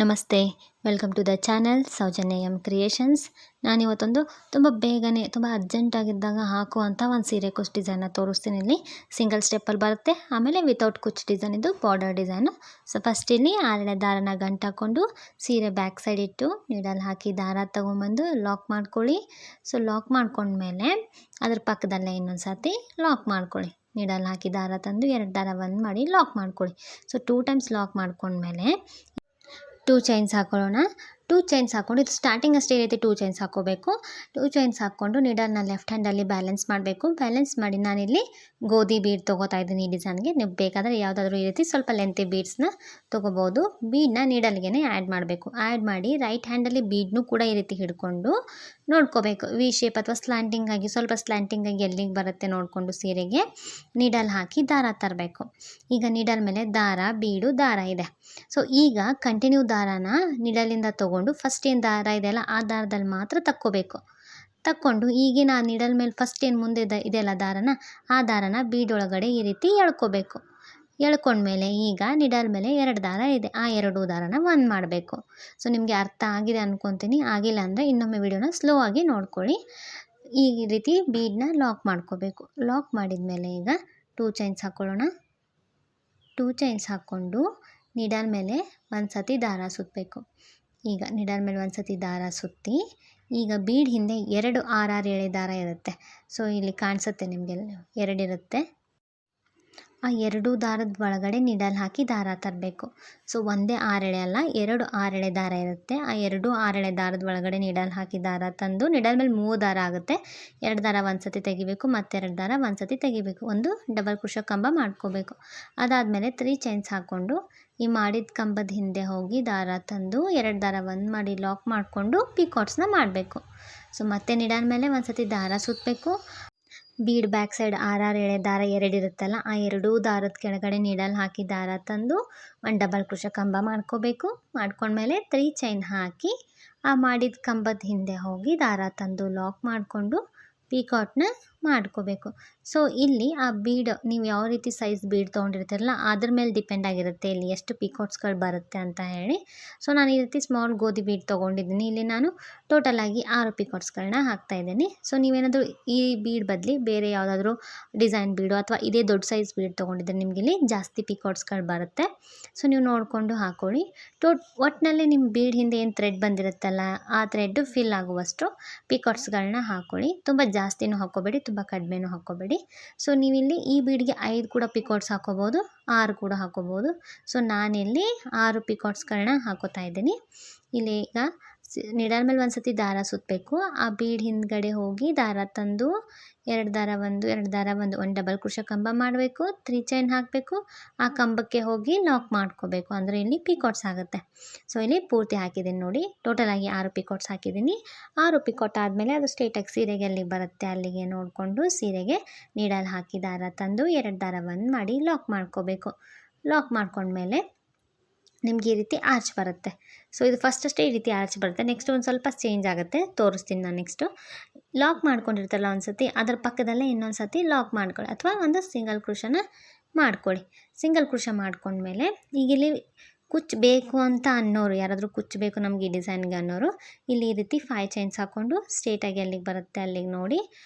ನಮಸ್ತೆ, welcome to the channel Soujanya M creations. ನಾನಿವತ್ತೊಂದು ತುಂಬ ಬೇಗನೆ ತುಂಬ ಅರ್ಜೆಂಟಾಗಿದ್ದಾಗ ಹಾಕುವಂಥ ಒಂದು ಸೀರೆ ಕುಚ್ಚು ಡಿಸೈನ್ನ ತೋರಿಸ್ತೀನಿ. ಇಲ್ಲಿ ಸಿಂಗಲ್ ಸ್ಟೆಪ್ಪಲ್ಲಿ ಬರುತ್ತೆ. ಆಮೇಲೆ ವಿತೌಟ್ ಕುಚ್ಚು ಡಿಸೈನ್ ಇದು ಬಾರ್ಡರ್ ಡಿಸೈನು. ಸೊ ಫಸ್ಟ್ ಇಲ್ಲಿ 6 ದಾರನ ಗಂಟು ಹಾಕ್ಕೊಂಡು ಸೀರೆ ಬ್ಯಾಕ್ ಸೈಡ್ ಇಟ್ಟು ನೀಡಲ್ಲಿ ಹಾಕಿ ದಾರ ತೊಗೊಂಬಂದು ಲಾಕ್ ಮಾಡ್ಕೊಳ್ಳಿ. ಸೊ ಲಾಕ್ ಮಾಡ್ಕೊಂಡ್ಮೇಲೆ ಅದ್ರ ಪಕ್ಕದಲ್ಲೇ ಇನ್ನೊಂದು ಸರ್ತಿ ಲಾಕ್ ಮಾಡ್ಕೊಳ್ಳಿ. ನೀಡಲ್ಲಿ ಹಾಕಿ ದಾರ ತಂದು 2 ದಾರ ಒಂದು ಮಾಡಿ ಲಾಕ್ ಮಾಡ್ಕೊಳ್ಳಿ. ಸೊ 2 ಟೈಮ್ಸ್ ಲಾಕ್ ಮಾಡ್ಕೊಂಡ್ಮೇಲೆ 2 ಚೈನ್ಸ್ ಹಾಕೊಳ್ಳೋಣ. 2 ಚೈನ್ಸ್ ಹಾಕ್ಕೊಂಡು ಇದು ಸ್ಟಾರ್ಟಿಂಗ್ ಅಷ್ಟೇ ಈ ರೀತಿ 2 ಚೈನ್ಸ್ ಹಾಕ್ಕೋಬೇಕು. 2 ಚೈನ್ಸ್ ಹಾಕ್ಕೊಂಡು ನೀಡಲ್ನ ಲೆಫ್ಟ್ ಹ್ಯಾಂಡಲ್ಲಿ ಬ್ಯಾಲೆನ್ಸ್ ಮಾಡಬೇಕು. ಬ್ಯಾಲೆನ್ಸ್ ಮಾಡಿ ನಾನಿಲ್ಲಿ ಗೋಧಿ ಬೀಡ್ ತೊಗೋತಾ ಇದ್ದೀನಿ ಈ ಡಿಸೈನ್ಗೆ. ನೀವು ಬೇಕಾದರೆ ಯಾವುದಾದ್ರೂ ಈ ರೀತಿ ಸ್ವಲ್ಪ ಲೆಂತಿ ಬೀಡ್ಸ್ನ ತೊಗೋಬೋದು. ಬೀಡನ್ನ ನೀಡಲ್ಗೆ ಆ್ಯಡ್ ಮಾಡಬೇಕು. ಆ್ಯಡ್ ಮಾಡಿ ರೈಟ್ ಹ್ಯಾಂಡಲ್ಲಿ ಬೀಡ್ನೂ ಕೂಡ ಈ ರೀತಿ ಹಿಡ್ಕೊಂಡು ನೋಡ್ಕೋಬೇಕು. ವಿ ಶೇಪ್ ಅಥವಾ ಸ್ಲ್ಯಾಂಟಿಂಗ್ ಆಗಿ ಸ್ವಲ್ಪ ಸ್ಲ್ಯಾಂಟಿಂಗ್ ಆಗಿ ಎಲ್ಲಿಗೆ ಬರುತ್ತೆ ನೋಡಿಕೊಂಡು ಸೀರೆಗೆ ನೀಡಲ್ ಹಾಕಿ ದಾರ ತರಬೇಕು. ಈಗ ನೀಡಲ್ ಮೇಲೆ ದಾರ ಬೀಡು ದಾರ ಇದೆ. ಸೊ ಈಗ ಕಂಟಿನ್ಯೂ ದಾರಾನ ನೀಡಲಿಂದ ತೊಗೊಂಡು ಫಸ್ಟ್ ಏನು ದಾರ ಇದೆಯಲ್ಲ ಆ ದಾರದಲ್ಲಿ ಮಾತ್ರ ತಕ್ಕೋಬೇಕು. ತಕ್ಕೊಂಡು ಈಗಿನ ಆ ನೀಡಲ್ ಮೇಲೆ ಫಸ್ಟ್ ಏನು ಮುಂದೆ ಇದೆಯಲ್ಲ ದಾರನ ಆ ದಾರನ ಬೀಡೊಳಗಡೆ ಈ ರೀತಿ ಎಳ್ಕೋಬೇಕು. ಎಳ್ಕೊಂಡ್ಮೇಲೆ ಈಗ ನಿಡಲ್ ಮೇಲೆ 2 ದಾರ ಇದೆ. ಆ 2 ದಾರನ ಒಂದು ಮಾಡಬೇಕು. ಸೊ ನಿಮಗೆ ಅರ್ಥ ಆಗಿದೆ ಅಂದ್ಕೊತೀನಿ. ಆಗಿಲ್ಲ ಅಂದರೆ ಇನ್ನೊಮ್ಮೆ ವಿಡಿಯೋನ ಸ್ಲೋ ಆಗಿ ನೋಡ್ಕೊಳ್ಳಿ. ಈ ರೀತಿ ಬೀಡನ್ನ ಲಾಕ್ ಮಾಡ್ಕೋಬೇಕು. ಲಾಕ್ ಮಾಡಿದ ಮೇಲೆ ಈಗ 2 ಚೈನ್ಸ್ ಹಾಕ್ಕೊಳ್ಳೋಣ. 2 ಚೈನ್ಸ್ ಹಾಕ್ಕೊಂಡು ನಿಡಲ್ ಮೇಲೆ ಒಂದು ಸತಿ ದಾರ ಸುತ್ತಬೇಕು. ಈಗ ನಿಡಲ್ ಮೇಲೆ ಒಂದು ಸತಿ ದಾರ ಸುತ್ತಿ ಈಗ ಬೀಡ್ ಹಿಂದೆ 2 6 6 ಎಳೆ ದಾರ ಇರುತ್ತೆ. ಸೊ ಇಲ್ಲಿ ಕಾಣಿಸುತ್ತೆ ನಿಮಗೆ 2 ಇರುತ್ತೆ. ಆ 2 ದಾರದ ಒಳಗಡೆ ನಿಡಲ್ ಹಾಕಿ ದಾರ ತರಬೇಕು. ಸೊ ಒಂದೇ 6 ಎಳೆ ಅಲ್ಲ 2 6 ಎಳೆ ದಾರ ಇರುತ್ತೆ. ಆ 2 6 ಎಳೆ ದಾರದ ಒಳಗಡೆ ನಿಡಲ್ ಹಾಕಿ ದಾರ ತಂದು ನಿಡಲ್ ಮೇಲೆ 3 ದಾರ ಆಗುತ್ತೆ. 2 ದಾರ ಒಂದು ಸತಿ ತೆಗಿಬೇಕು, ಮತ್ತೆ 2 ದಾರ ಒಂದು ಸತಿ ತೆಗಿಬೇಕು. ಒಂದು ಡಬಲ್ ಕ್ರೋಶೆ ಕಂಬ ಮಾಡ್ಕೋಬೇಕು. ಅದಾದಮೇಲೆ 3 ಚೈನ್ಸ್ ಹಾಕ್ಕೊಂಡು ಈ ಮಾಡಿದ ಕಂಬದ ಹಿಂದೆ ಹೋಗಿ ದಾರ ತಂದು 2 ದಾರ ಒಂದು ಮಾಡಿ ಲಾಕ್ ಮಾಡಿಕೊಂಡು ಪಿಕಾಟ್ಸ್ನ ಮಾಡಬೇಕು. ಸೊ ಮತ್ತೆ ನಿಡಲ್ ಮೇಲೆ ಒಂದು ಸತಿ ದಾರ ಸುತ್ತಬೇಕು. ಬೀಡ್ ಬ್ಯಾಕ್ ಸೈಡ್ 6 6 ಎಳೆ ದಾರ 2 ಇರುತ್ತಲ್ಲ ಆ 2 ದಾರದ ಕೆಳಗಡೆ ನೀಡಲ್ ಹಾಕಿ ದಾರ ತಂದು ಒಂದು ಡಬಲ್ ಕ್ರೋಶೆ ಕಂಬ ಮಾಡ್ಕೋಬೇಕು. ಮಾಡ್ಕೊಂಡ್ಮೇಲೆ 3 ಚೈನ್ ಹಾಕಿ ಆ ಮಾಡಿದ ಕಂಬದ ಹಿಂದೆ ಹೋಗಿ ದಾರ ತಂದು ಲಾಕ್ ಮಾಡಿಕೊಂಡು ಪಿಕಾಟ್ನ ಮಾಡ್ಕೋಬೇಕು. ಸೊ ಇಲ್ಲಿ ಆ ಬೀಡ್ ನೀವು ಯಾವ ರೀತಿ ಸೈಜ್ ಬೀಡ್ ತೊಗೊಂಡಿರ್ತೀರಲ್ಲ ಅದ್ರ ಮೇಲೆ ಡಿಪೆಂಡ್ ಆಗಿರುತ್ತೆ ಇಲ್ಲಿ ಎಷ್ಟು ಪಿಕಾಟ್ಸ್ಗಳು ಬರುತ್ತೆ ಅಂತ ಹೇಳಿ. ಸೊ ನಾನು ಈ ರೀತಿ ಸ್ಮಾಲ್ ಗೋಧಿ ಬೀಡ್ ತೊಗೊಂಡಿದ್ದೀನಿ. ಇಲ್ಲಿ ನಾನು ಟೋಟಲಾಗಿ 6 ಪಿಕಾಟ್ಸ್ಗಳನ್ನ ಹಾಕ್ತಾಯಿದ್ದೀನಿ. ಸೊ ನೀವೇನಾದರೂ ಈ ಬೀಡ್ ಬದಲಿ ಬೇರೆ ಯಾವುದಾದ್ರೂ ಡಿಸೈನ್ ಬೀಡು ಅಥವಾ ಇದೇ ದೊಡ್ಡ ಸೈಜ್ ಬೀಡ್ ತೊಗೊಂಡಿದ್ರೆ ನಿಮಗೆ ಇಲ್ಲಿ ಜಾಸ್ತಿ ಪಿಕಾಟ್ಸ್ಗಳು ಬರುತ್ತೆ. ಸೊ ನೀವು ನೋಡಿಕೊಂಡು ಹಾಕ್ಕೊಳ್ಳಿ. ಒಟ್ಟಿನಲ್ಲಿ ನಿಮ್ಮ ಬೀಡ್ ಹಿಂದೆ ಏನು ಥ್ರೆಡ್ ಬಂದಿರುತ್ತಲ್ಲ ಆ ಥ್ರೆಡ್ಡು ಫಿಲ್ ಆಗುವಷ್ಟು ಪಿಕಾಟ್ಸ್ಗಳನ್ನ ಹಾಕ್ಕೊಳ್ಳಿ. ತುಂಬ ಜಾಸ್ತಿನೂ ಹಾಕ್ಕೋಬೇಡಿ, ತುಂಬ ಕಡಿಮೆನೂ ಹಾಕ್ಕೋಬೇಡಿ. ಸೊ ನೀವಿಲ್ಲಿ ಈ ಬೀಡ್ಗೆ 5 ಕೂಡ ಪಿಕಾಟ್ಸ್ ಹಾಕ್ಕೋಬೋದು, 6 ಕೂಡ ಹಾಕ್ಕೋಬೋದು. ಸೊ ನಾನಿಲ್ಲಿ 6 ಪಿಕಾಟ್ಸ್ಗಳನ್ನ ಹಾಕೋತಾ ಇದ್ದೀನಿ. ಇಲ್ಲಿ ಈಗ ನಿಡಲ್ ಮೇಲೆ ಒಂದು ಸತಿ ದಾರ ಸುತ್ತಬೇಕು. ಆ ಬೀಡ್ ಹಿಂದ್ಗಡೆ ಹೋಗಿ ದಾರ ತಂದು 2 ದಾರ ಒಂದು 2 ದಾರ ಒಂದು ಡಬಲ್ ಕ್ರೋಶೆ ಕಂಬ ಮಾಡಬೇಕು. 3 ಚೈನ್ ಹಾಕಬೇಕು. ಆ ಕಂಬಕ್ಕೆ ಹೋಗಿ ಲಾಕ್ ಮಾಡ್ಕೋಬೇಕು. ಅಂದರೆ ಇಲ್ಲಿ ಪಿಕಾಟ್ಸ್ ಆಗುತ್ತೆ. ಸೊ ಇಲ್ಲಿ ಪೂರ್ತಿ ಹಾಕಿದ್ದೀನಿ ನೋಡಿ. ಟೋಟಲಾಗಿ 6 ಪಿಕಾಟ್ಸ್ ಹಾಕಿದ್ದೀನಿ. 6 ಪಿಕಾಟ್ ಆದಮೇಲೆ ಅದು ಸ್ಟ್ರೇಟಾಗಿ ಸೀರೆಗೆ ಎಲ್ಲಿಗೆ ಬರುತ್ತೆ ಅಲ್ಲಿಗೆ ನೋಡಿಕೊಂಡು ಸೀರೆಗೆ ನೀಡಲ್ ಹಾಕಿ ದಾರ ತಂದು 2 ದಾರ ಒಂದು ಮಾಡಿ ಲಾಕ್ ಮಾಡ್ಕೋಬೇಕು. ಲಾಕ್ ಮಾಡ್ಕೊಂಡ್ಮೇಲೆ ನಿಮಗೆ ಈ ರೀತಿ ಆರ್ಚ್ ಬರುತ್ತೆ. ಸೊ ಇದು ಫಸ್ಟ್ ಅಷ್ಟೇ ಈ ರೀತಿ ಆರ್ಚ್ ಬರುತ್ತೆ. ನೆಕ್ಸ್ಟ್ ಒಂದು ಸ್ವಲ್ಪ ಚೇಂಜ್ ಆಗುತ್ತೆ, ತೋರಿಸ್ತೀನಿ ನಾನು. ನೆಕ್ಸ್ಟು ಲಾಕ್ ಮಾಡ್ಕೊಂಡಿರ್ತಲ್ಲ ಒಂದು ಸತಿ ಅದರ ಪಕ್ಕದಲ್ಲೇ ಇನ್ನೊಂದು ಸತಿ ಲಾಕ್ ಮಾಡ್ಕೊಳ್ಳಿ ಅಥವಾ ಒಂದು ಸಿಂಗಲ್ ಕ್ರೋಶನ ಮಾಡ್ಕೊಳ್ಳಿ. ಸಿಂಗಲ್ ಕ್ರೋಶ ಮಾಡ್ಕೊಂಡ್ಮೇಲೆ ಈಗ ಇಲ್ಲಿ ಕುಚ್ಚು ಬೇಕು ಅಂತ ಅನ್ನೋರು ಯಾರಾದರೂ ಕುಚ್ಚು ಬೇಕು ನಮಗೆ ಈ ಡಿಸೈನ್ಗೆ ಅನ್ನೋರು ಇಲ್ಲಿ ಈ ರೀತಿ 5 ಚೈನ್ಸ್ ಹಾಕ್ಕೊಂಡು ಸ್ಟ್ರೇಟಾಗಿ ಎಲ್ಲಿಗೆ ಬರುತ್ತೆ ಅಲ್ಲಿಗೆ ನೋಡಿ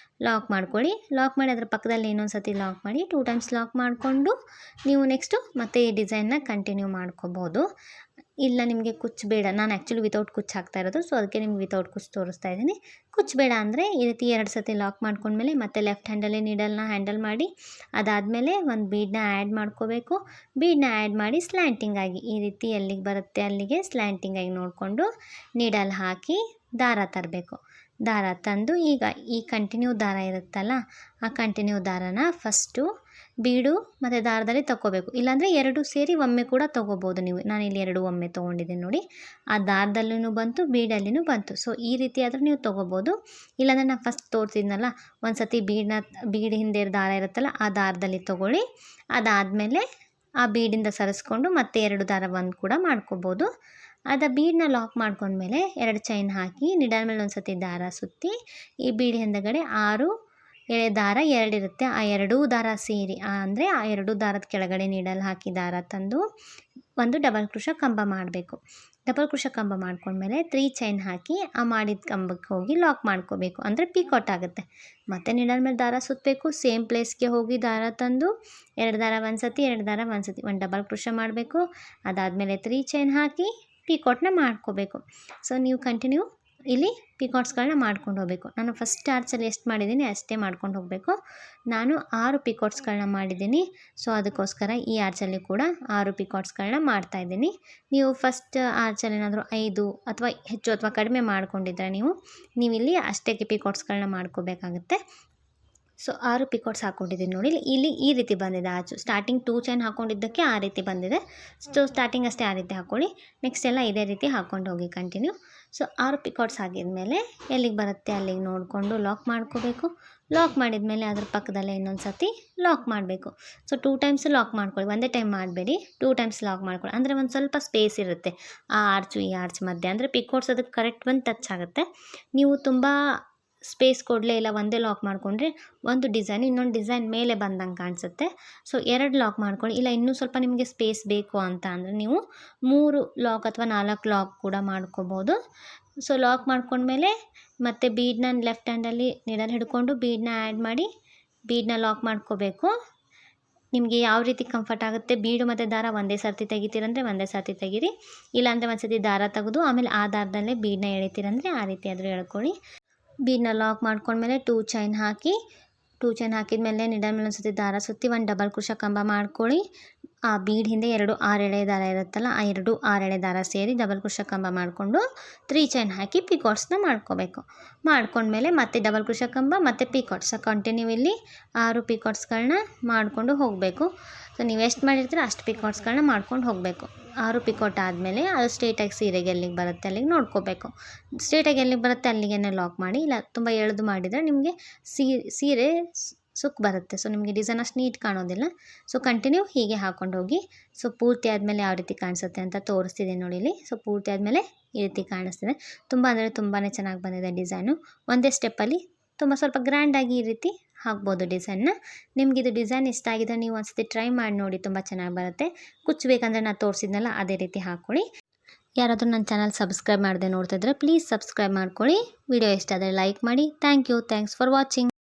ಲಾಕ್ ಮಾಡ್ಕೊಳ್ಳಿ. ಲಾಕ್ ಮಾಡಿ ಅದರ ಪಕ್ಕದಲ್ಲಿ ಇನ್ನೊಂದು ಸತಿ ಲಾಕ್ ಮಾಡಿ 2 ಟೈಮ್ಸ್ ಲಾಕ್ ಮಾಡಿಕೊಂಡು ನೀವು ನೆಕ್ಸ್ಟು ಮತ್ತೆ ಈ ಡಿಸೈನ್ನ ಕಂಟಿನ್ಯೂ ಮಾಡ್ಕೋಬೋದು. ಇಲ್ಲ ನಿಮಗೆ ಕುಚ್ಚು ಬೇಡ, ನಾನು ಆ್ಯಕ್ಚುಲಿ ವಿತೌಟ್ ಕುಚ್ಚು ಹಾಕ್ತಾ ಇರೋದು, ಸೊ ಅದಕ್ಕೆ ನಿಮ್ಗೆ ವಿತೌಟ್ ಕುಚ್ಚು ತೋರಿಸ್ತಾ ಇದ್ದೀನಿ. ಕುಚ್ಚು ಬೇಡ ಅಂದರೆ ಈ ರೀತಿ 2 ಸತಿ ಲಾಕ್ ಮಾಡ್ಕೊಂಡ್ಮೇಲೆ ಮತ್ತೆ ಲೆಫ್ಟ್ ಹ್ಯಾಂಡಲ್ಲಿ ನೀಡಲ್ನ ಹ್ಯಾಂಡಲ್ ಮಾಡಿ ಅದಾದಮೇಲೆ ಒಂದು ಬೀಡನ್ನ ಆ್ಯಡ್ ಮಾಡ್ಕೋಬೇಕು. ಬೀಡನ್ನ ಆ್ಯಡ್ ಮಾಡಿ ಸ್ಲ್ಯಾಂಟಿಂಗ್ ಆಗಿ ಈ ರೀತಿ ಎಲ್ಲಿಗೆ ಬರುತ್ತೆ ಅಲ್ಲಿಗೆ ಸ್ಲ್ಯಾಂಟಿಂಗ್ ಆಗಿ ನೋಡಿಕೊಂಡು ನೀಡಲ್ ಹಾಕಿ ದಾರ ತರಬೇಕು. ದಾರ ತಂದು ಈಗ ಈ ಕಂಟಿನ್ಯೂ ದಾರ ಇರುತ್ತಲ್ಲ ಆ ಕಂಟಿನ್ಯೂ ದಾರನ ಫಸ್ಟು ಬೀಡು ಮತ್ತು ದಾರದಲ್ಲಿ ತಗೋಬೇಕು. ಇಲ್ಲಾಂದರೆ 2 ಸೇರಿ ಒಮ್ಮೆ ಕೂಡ ತೊಗೋಬೋದು ನೀವು. ನಾನಿಲ್ಲಿ 2 ಒಮ್ಮೆ ತೊಗೊಂಡಿದ್ದೀನಿ ನೋಡಿ. ಆ ದಾರದಲ್ಲೂ ಬಂತು ಬೀಡಲ್ಲಿನೂ ಬಂತು. ಸೊ ಈ ರೀತಿ ಆದರೂ ನೀವು ತೊಗೋಬೋದು. ಇಲ್ಲಾಂದರೆ ನಾನು ಫಸ್ಟ್ ತೋರಿಸಿದ್ನಲ್ಲ ಒಂದು ಸತಿ ಬೀಡ್ ಹಿಂದೆ ದಾರ ಇರುತ್ತಲ್ಲ ಆ ದಾರದಲ್ಲಿ ತೊಗೊಳ್ಳಿ. ಅದಾದಮೇಲೆ ಆ ಬೀಡಿಂದ ಸರಿಸ್ಕೊಂಡು ಮತ್ತೆ 2 ದಾರ ಒಂದು ಕೂಡ ಮಾಡ್ಕೋಬೋದು. ಅದು ಬೀಡನ್ನ ಲಾಕ್ ಮಾಡ್ಕೊಂಡ್ಮೇಲೆ 2 ಚೈನ್ ಹಾಕಿ ನಿಡಲ್ ಮೇಲೆ ಒಂದು ಸತಿ ದಾರ ಸುತ್ತಿ ಈ ಬೀಡ್ ಹಿಂದಗಡೆ 6 ಎಳೆ ದಾರ 2 ಇರುತ್ತೆ. ಆ ಎರಡೂ ದಾರ ಸೇರಿ ಅಂದರೆ ಆ ಎರಡೂ ದಾರದ ಕೆಳಗಡೆ ನೀಡಲ್ ಹಾಕಿ ದಾರ ತಂದು ಒಂದು ಡಬಲ್ ಕ್ರೋಶಾ ಕಂಬ ಮಾಡಬೇಕು. ಡಬಲ್ ಕ್ರೋಶಾ ಕಂಬ ಮಾಡ್ಕೊಂಡ್ಮೇಲೆ 3 ಚೈನ್ ಹಾಕಿ ಆ ಮಾಡಿದ ಕಂಬಕ್ಕೆ ಹೋಗಿ ಲಾಕ್ ಮಾಡ್ಕೋಬೇಕು, ಅಂದರೆ ಪಿಕಾಟ್ ಆಗುತ್ತೆ. ಮತ್ತು ನೀಡಲ್ ಮೇಲೆ ದಾರ ಸುತ್ತಬೇಕು. ಸೇಮ್ ಪ್ಲೇಸ್ಗೆ ಹೋಗಿ ದಾರ ತಂದು 2 ದಾರ ಒಂದು ಸತಿ, 2 ದಾರ ಒಂದು ಸತಿ, ಒಂದು ಡಬಲ್ ಕ್ರೋಶಾ ಮಾಡಬೇಕು. ಅದಾದಮೇಲೆ 3 ಚೈನ್ ಹಾಕಿ ಪಿಕಾಟ್ನ ಮಾಡ್ಕೋಬೇಕು. ಸೊ ನೀವು ಕಂಟಿನ್ಯೂ ಇಲ್ಲಿ ಪಿಕಾಟ್ಸ್ಗಳನ್ನ ಮಾಡ್ಕೊಂಡು ಹೋಗಬೇಕು. ನಾನು ಫಸ್ಟ್ ಆರ್ಚಲ್ಲಿ ಎಷ್ಟು ಮಾಡಿದ್ದೀನಿ ಅಷ್ಟೇ ಮಾಡ್ಕೊಂಡು ಹೋಗಬೇಕು. ನಾನು 6 ಪಿಕಾಟ್ಸ್ಗಳನ್ನ ಮಾಡಿದ್ದೀನಿ. ಸೊ ಅದಕ್ಕೋಸ್ಕರ ಈ ಆರ್ಚಲ್ಲಿ ಕೂಡ 6 ಪಿಕಾಟ್ಸ್ಗಳನ್ನ ಮಾಡ್ತಾಯಿದ್ದೀನಿ. ನೀವು ಫಸ್ಟ್ ಆರ್ಚಲ್ಲಿ ಏನಾದರೂ 5 ಅಥವಾ ಹೆಚ್ಚು ಅಥವಾ ಕಡಿಮೆ ಮಾಡ್ಕೊಂಡಿದ್ರೆ ನೀವಿಲ್ಲಿ ಅಷ್ಟೇ ಪಿಕಾಟ್ಸ್ಗಳನ್ನ ಮಾಡ್ಕೋಬೇಕಾಗುತ್ತೆ. ಸೊ 6 ಪಿಕಾಟ್ಸ್ ಹಾಕ್ಕೊಂಡಿದ್ದೀನಿ ನೋಡಿ. ಇಲ್ಲಿ ಈ ರೀತಿ ಬಂದಿದೆ ಆಚು. ಸ್ಟಾರ್ಟಿಂಗ್ 2 ಚೈನ್ ಹಾಕ್ಕೊಂಡಿದ್ದಕ್ಕೆ ಆ ರೀತಿ ಬಂದಿದೆ. ಸೊ ಸ್ಟಾರ್ಟಿಂಗ್ ಅಷ್ಟೇ ಆ ರೀತಿ ಹಾಕ್ಕೊಳ್ಳಿ. ನೆಕ್ಸ್ಟ್ ಎಲ್ಲ ಇದೇ ರೀತಿ ಹಾಕ್ಕೊಂಡು ಹೋಗಿ ಕಂಟಿನ್ಯೂ. ಸೊ 6 ಪಿಕಾಟ್ಸ್ ಆಗಿದ್ಮೇಲೆ ಎಲ್ಲಿಗೆ ಬರುತ್ತೆ ಅಲ್ಲಿಗೆ ನೋಡಿಕೊಂಡು ಲಾಕ್ ಮಾಡ್ಕೋಬೇಕು. ಲಾಕ್ ಮಾಡಿದ್ಮೇಲೆ ಅದ್ರ ಪಕ್ಕದಲ್ಲೇ ಇನ್ನೊಂದು ಸತಿ ಲಾಕ್ ಮಾಡಬೇಕು. ಸೊ 2 ಟೈಮ್ಸ್ ಲಾಕ್ ಮಾಡ್ಕೊಳ್ಳಿ, ಒಂದೇ ಟೈಮ್ ಮಾಡಬೇಡಿ, 2 ಟೈಮ್ಸ್ ಲಾಕ್ ಮಾಡ್ಕೊಳ್ಳಿ. ಅಂದರೆ ಒಂದು ಸ್ವಲ್ಪ ಸ್ಪೇಸ್ ಇರುತ್ತೆ ಆ ಆರ್ಚು ಈ ಆರ್ಚ್ ಮಧ್ಯೆ, ಅಂದರೆ ಪಿಕಾಟ್ಸ್ ಅದಕ್ಕೆ ಕರೆಕ್ಟ್ ಬಂದು ಟಚ್ ಆಗುತ್ತೆ. ನೀವು ತುಂಬ ಸ್ಪೇಸ್ ಕೊಡಲೇ ಇಲ್ಲ, ಒಂದೇ ಲಾಕ್ ಮಾಡಿಕೊಂಡ್ರೆ ಒಂದು ಡಿಸೈನ್ ಇನ್ನೊಂದು ಡಿಸೈನ್ ಮೇಲೆ ಬಂದಂಗೆ ಕಾಣಿಸುತ್ತೆ. ಸೊ 2 ಲಾಕ್ ಮಾಡ್ಕೊಳ್ಳಿ. ಇಲ್ಲ ಇನ್ನೂ ಸ್ವಲ್ಪ ನಿಮಗೆ ಸ್ಪೇಸ್ ಬೇಕು ಅಂತ ಅಂದರೆ ನೀವು 3 ಲಾಕ್ ಅಥವಾ 4 ಲಾಕ್ ಕೂಡ ಮಾಡ್ಕೋಬೋದು. ಸೊ ಲಾಕ್ ಮಾಡ್ಕೊಂಡ್ಮೇಲೆ ಮತ್ತೆ ಬೀಡನ್ನ ಲೆಫ್ಟ್ ಹ್ಯಾಂಡಲ್ಲಿ ನೀಡಲ್ ಹಿಡ್ಕೊಂಡು ಬೀಡನ್ನ ಆ್ಯಡ್ ಮಾಡಿ ಬೀಡನ್ನ ಲಾಕ್ ಮಾಡ್ಕೋಬೇಕು. ನಿಮಗೆ ಯಾವ ರೀತಿ ಕಂಫರ್ಟ್ ಆಗುತ್ತೆ, ಬೀಡು ಮತ್ತು ದಾರ ಒಂದೇ ಸರ್ತಿ ತೆಗಿತೀರಂದರೆ ಒಂದೇ ಸರ್ತಿ ತೆಗೀರಿ, ಇಲ್ಲಾಂದರೆ ಒಂದು ಸರ್ತಿ ದಾರ ತೆಗೆದು ಆಮೇಲೆ ಆ ದಾರದಲ್ಲೇ ಬೀಡನ್ನ ಎಳಿತೀರಂದರೆ ಆ ರೀತಿ ಆದರೂ ಎಳ್ಕೊಳ್ಳಿ. ಬೀಡನ್ನ ಲಾಕ್ ಮಾಡ್ಕೊಂಡ್ಮೇಲೆ 2 ಚೈನ್ ಹಾಕಿ, 2 ಚೈನ್ ಹಾಕಿದ್ಮೇಲೆ ನೀಡಲ್ ಮೇಲೆ ಒಂದು ಸರ್ತಿ ದಾರ ಸುತ್ತಿ ಒಂದು ಡಬಲ್ ಕ್ರೋಶಾ ಕಂಬ ಮಾಡ್ಕೊಳ್ಳಿ. ಆ ಬೀಡ್ ಹಿಂದೆ 2 6 ಎಳೆ ದಾರ ಇರುತ್ತಲ್ಲ, ಆ 2 6 ಎಳೆ ದಾರ ಸೇರಿ ಡಬಲ್ ಕ್ರೋಶಾ ಕಂಬ ಮಾಡಿಕೊಂಡು 3 ಚೈನ್ ಹಾಕಿ ಪಿಕಾಟ್ಸ್ನ ಮಾಡ್ಕೋಬೇಕು. ಮಾಡ್ಕೊಂಡ್ಮೇಲೆ ಮತ್ತೆ ಡಬಲ್ ಕ್ರೋಶಾ ಕಂಬ ಮತ್ತು ಪಿಕಾಟ್ಸ್ ಕಂಟಿನ್ಯೂ ಇಲ್ಲಿ 6 ಪಿಕಾಟ್ಸ್ಗಳನ್ನ ಮಾಡಿಕೊಂಡು ಹೋಗಬೇಕು. ಸೊ ನೀವು ಎಷ್ಟು ಮಾಡಿರ್ತೀರೋ ಅಷ್ಟು ಪಿಕಾಟ್ಸ್ಗಳನ್ನ ಮಾಡ್ಕೊಂಡು ಹೋಗಬೇಕು. 6 ಪಿಕಾಟ್ ಆದಮೇಲೆ ಅದು ಸ್ಟ್ರೇಟಾಗಿ ಸೀರೆಗೆ ಎಲ್ಲಿಗೆ ಬರುತ್ತೆ ಅಲ್ಲಿಗೆ ನೋಡ್ಕೋಬೇಕು. ಸ್ಟ್ರೇಟಾಗಿ ಎಲ್ಲಿಗೆ ಬರುತ್ತೆ ಅಲ್ಲಿಗೆ ಲಾಕ್ ಮಾಡಿ. ಇಲ್ಲ ತುಂಬ ಎಳೆದು ಮಾಡಿದರೆ ನಿಮಗೆ ಸೀರೆ ಸುಕ್ ಬರುತ್ತೆ. ಸೊ ನಿಮಗೆ ಡಿಸೈನ್ ಅಷ್ಟು ನೀಟ್ ಕಾಣೋದಿಲ್ಲ. ಸೊ ಕಂಟಿನ್ಯೂ ಹೀಗೆ ಹಾಕ್ಕೊಂಡು ಹೋಗಿ. ಸೊ ಪೂರ್ತಿ ಆದಮೇಲೆ ಯಾವ ರೀತಿ ಕಾಣಿಸುತ್ತೆ ಅಂತ ತೋರಿಸ್ತಿದೆ ನೋಡಿ ಇಲ್ಲಿ. ಸೊ ಪೂರ್ತಿ ಆದಮೇಲೆ ಈ ರೀತಿ ಕಾಣಿಸ್ತಿದೆ. ತುಂಬ ಅಂದರೆ ತುಂಬಾ ಚೆನ್ನಾಗಿ ಬಂದಿದೆ ಡಿಸೈನು. ಒಂದೇ ಸ್ಟೆಪ್ಪಲ್ಲಿ ಸ್ವಲ್ಪ ಗ್ರ್ಯಾಂಡಾಗಿ ಈ ರೀತಿ ಹಾಕ್ಬೋದು ಡಿಸೈನ್ನ. ನಿಮಗಿದು ಡಿಸೈನ್ ಇಷ್ಟ ಆಗಿದ್ರೆ ನೀವು ಒಂದು ಸತಿ ಟ್ರೈ ಮಾಡಿ ನೋಡಿ, ತುಂಬ ಚೆನ್ನಾಗಿ ಬರುತ್ತೆ. ಕುಚ್ಚಬೇಕಂದ್ರೆ ನಾನು ತೋರಿಸಿದ್ನಲ್ಲ ಅದೇ ರೀತಿ ಹಾಕ್ಕೊಳ್ಳಿ. ಯಾರಾದರೂ ನನ್ನ ಚಾನಲ್ ಸಬ್ಸ್ಕ್ರೈಬ್ ಮಾಡದೆ ನೋಡ್ತಿದ್ರೆ ಪ್ಲೀಸ್ ಸಬ್ಸ್ಕ್ರೈಬ್ ಮಾಡ್ಕೊಳ್ಳಿ. ವಿಡಿಯೋ ಇಷ್ಟ ಆದರೆ ಲೈಕ್ ಮಾಡಿ. Thank you. Thanks for watching.